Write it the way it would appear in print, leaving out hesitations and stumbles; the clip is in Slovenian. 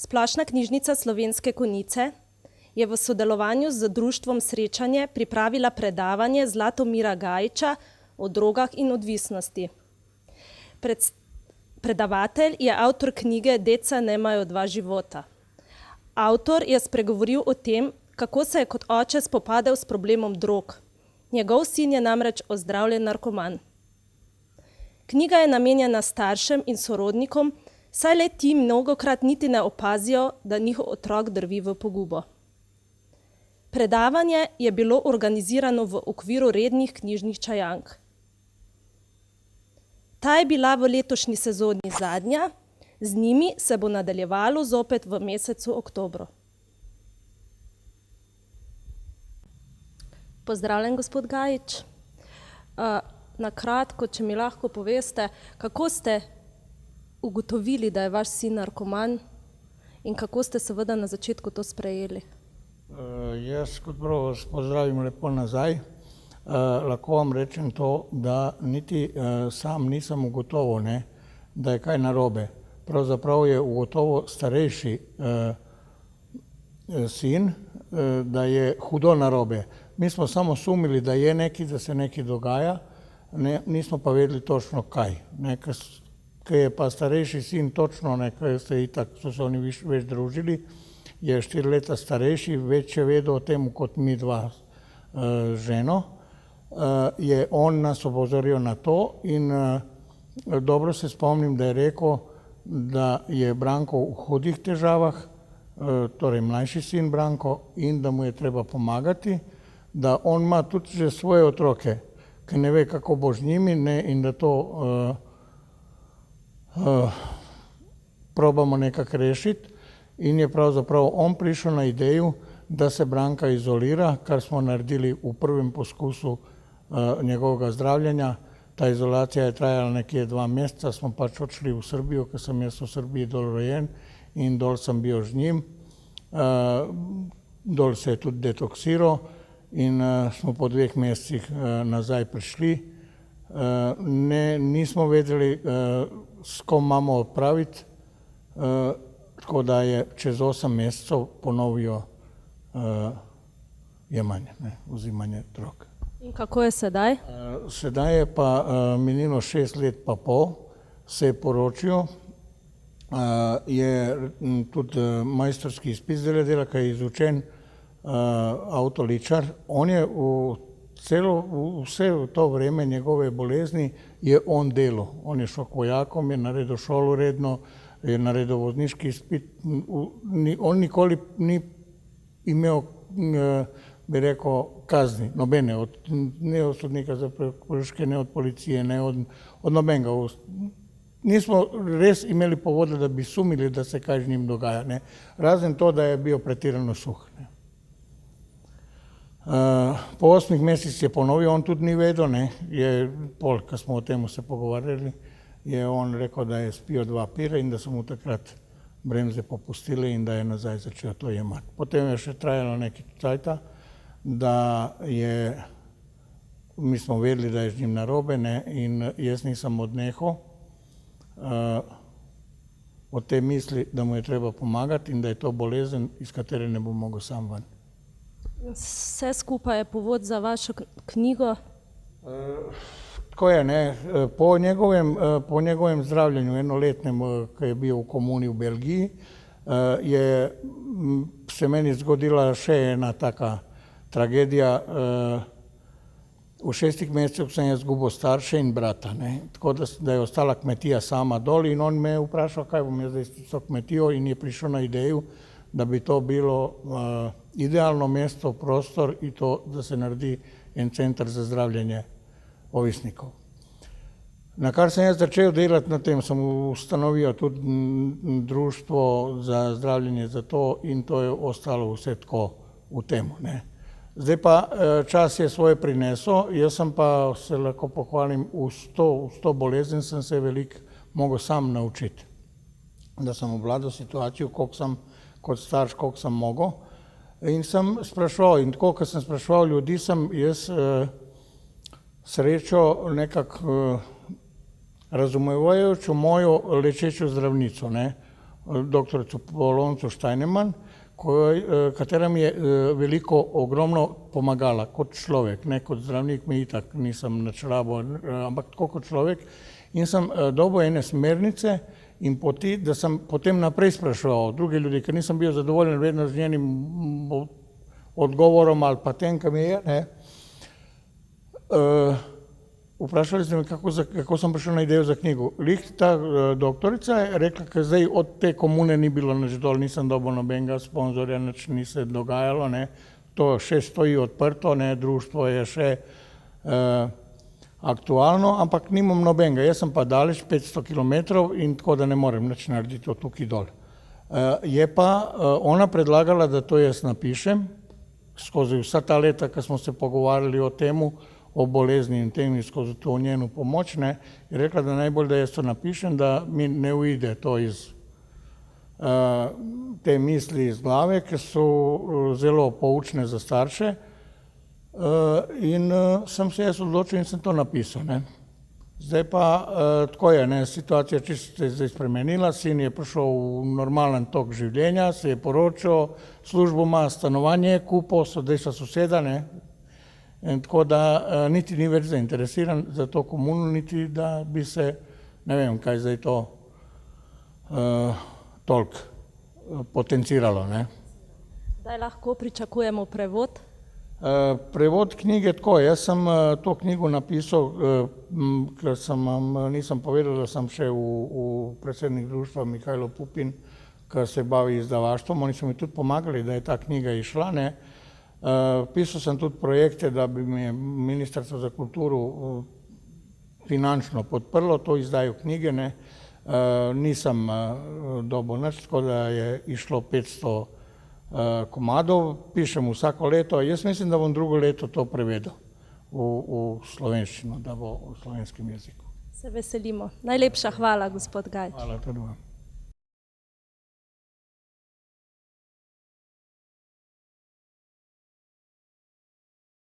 Splošna knjižnica Slovenske Konjice je v sodelovanju z društvom Srečanje pripravila predavanje Zlatomira Gajića o drogah in odvisnosti. Predavatelj je avtor knjige Deca nemajo dva života. Avtor je spregovoril o tem, kako se je kot oče spopadel s problemom drog. Njegov sin je namreč ozdravljen narkoman. Knjiga je namenjena staršem in sorodnikom, saj le ti mnogokrat niti ne opazijo, da njihov otrok drvi v pogubo. Predavanje je bilo organizirano v okviru rednih knjižnih čajank. Ta je bila v letošnji sezoni zadnja, z njimi se bo nadaljevalo zopet v mesecu oktobru. Pozdravljen, gospod Gajić. Na kratko, če mi lahko poveste, kako ste ugotovili, da je vaš sin narkoman in kako ste seveda na začetku to sprejeli? Jaz kot prvo vas pozdravim lepo nazaj. Lahko vam rečem to, da niti sam nisem ugotovil, da je kaj narobe. Pravzaprav je ugotovil starejši sin, da je hudo narobe. Mi smo samo sumili, da je nekaj, da se nekaj dogaja, nismo pa vedeli točno kaj. Ker je pa starejši sin točno, ker so se oni več družili, je 4 leta starejši, več je vedel o tem kot mi dva ženo, je on nas opozoril na to in dobro se spomnim, da je rekel, da je Branko v hudih težavah, torej mlajši sin Branko, in da mu je treba pomagati, da on ima tudi že svoje otroke, ki ne ve, kako bo z njimi, in da to probamo nekako rešiti. In je pravzaprav on prišel na idejo, da se Branka izolira, kar smo naredili v prvem poskusu njegovega zdravljenja. Ta izolacija je trajala nekje 2 meseca, smo pač odšli v Srbijo, ker sem jaz v Srbiji dol rojen in dol sem bil z njim. Dol se je tudi detoksiral in smo po 2 mesecih nazaj prišli. Nismo vedeli, s kom imamo odpraviti, tako da je čez 8 mesecev ponovijo jemanje, vzimanje drog. In kako je sedaj? Sedaj je pa minilo 6 let pa pol, se je poročil, je tudi majstorski izpit dela, ker je izučen avtoličar. On je vse to vreme njegove bolezni je on delal. On je šel k vojakom, je naredil šolo redno, je naredil vozniški izpit. On nikoli ni imel, bi rekel, kazni, nobene, ne od sodnika za prekrške, ne od policije, ne od nobenega. Nismo res imeli povoda, da bi sumili, da se kaj z njim dogaja. Razen to, da je bil pretirano suh. Po 8 mesecih je ponovil, on tudi ni vedel, je pol, ko smo o tem se pogovarjali, je on rekel, da je spil 2 pira in da so mu takrat bremze popustile in da je nazaj začel to jemati. Potem je še trajalo nekaj časa, da je, mi smo vedeli, da je z njim narobe, in jaz nisem odnehal od te misli, da mu je treba pomagati in da je to bolezen, iz katere ne bo mogel sam ven. Vse skupaj je povod za vašo knjigo? Tako je, po njegovem zdravljenju enoletnem, ki je bil v komuni v Belgiji, je se meni zgodila še ena taka tragedija. V 6 mesecih sem jaz izgubil starše in brata, tako da je ostala kmetija sama dol in on me je vprašal, kaj bom jaz zdaj s to kmetijo, in je prišel na idejo, da bi to bilo idealno mesto, prostor in to, da se naredi en center za zdravljenje ovisnikov. Na kar sem jaz začel delati na tem, sem ustanovil tudi društvo za zdravljenje za to in to je ostalo vse tako v tem. Zdaj pa čas je svoje prinesel, jaz sem pa se lahko pohvalim, v to bolezen sem se veliko mogel sam naučiti. Da sem obvladal situacijo, koliko sem kot starš, koliko sem mogel. In sem spraševal, in tako, ko sem spraševal ljudi, sem jaz srečo nekako razumevajočo mojo lečečo zdravnico. doktorico Polonco Štajneman, katera mi je veliko, ogromno pomagala kot človek, ne kot zdravnik, mi itak nisem nič rabo, ampak tako kot človek. In sem dobil ene smernice in poti, da sem potem naprej spraševal druge ljudi, ker nisem bil zadovoljen vedno z njenim odgovorom ali pa tem, kam je, ne. Vprašali ste me, kako sem prišel na idejo za knjigo. Ta doktorica je rekla, ker zdaj od te komune ni bilo nič dol, nisem dobil nobenega sponzorja, nič ni se dogajalo, ne. To še stoji odprto, ne, društvo je še aktualno, ampak nimam nobenega. Jaz sem pa daleč 500 kilometrov in tako da ne morem nič narediti od tukaj dol. Je pa ona predlagala, da to jaz napišem, skozi vsa ta leta, ko smo se pogovarjali o temu, o bolezni in tem in skozi to njeno pomoč, ne, je rekla, da najbolj, da jaz to napišem, da mi ne uide to iz te misli iz glave, ki so zelo poučne za starše. In sem se jaz odločil in sem to napisal, ne. Zdaj pa tako je, ne, situacija čisto se je zdaj spremenila, sin je prišel v normalen tok življenja, se je poročil, službo ima, stanovanje je kupil, zdaj so soseda, ne. In tako da niti ni več zainteresiran za to komuno, niti da bi se, ne vem, kaj zdaj to toliko potenciralo, ne. Kdaj lahko pričakujemo prevod? Prevod knjige tako, jaz sem to knjigo napisal, ker nisem povedal, da sem še v predsednik društva Mihajlo Pupin, ki se bavi izdavaštvom, oni so mi tudi pomagali, da je ta knjiga išla, ne. Pisal sem tudi projekte, da bi mi Ministrstvo za kulturo finančno podprlo to izdajo knjige, ne. Nisem dobil nič, tako da je išlo 500 komadov, pišem vsako leto. Jaz mislim, da bom drugo leto to prevedel v slovenščino, da bo v slovenskem jeziku. Se veselimo. Najlepša hvala, gospod Gajč. Hvala tudi vam.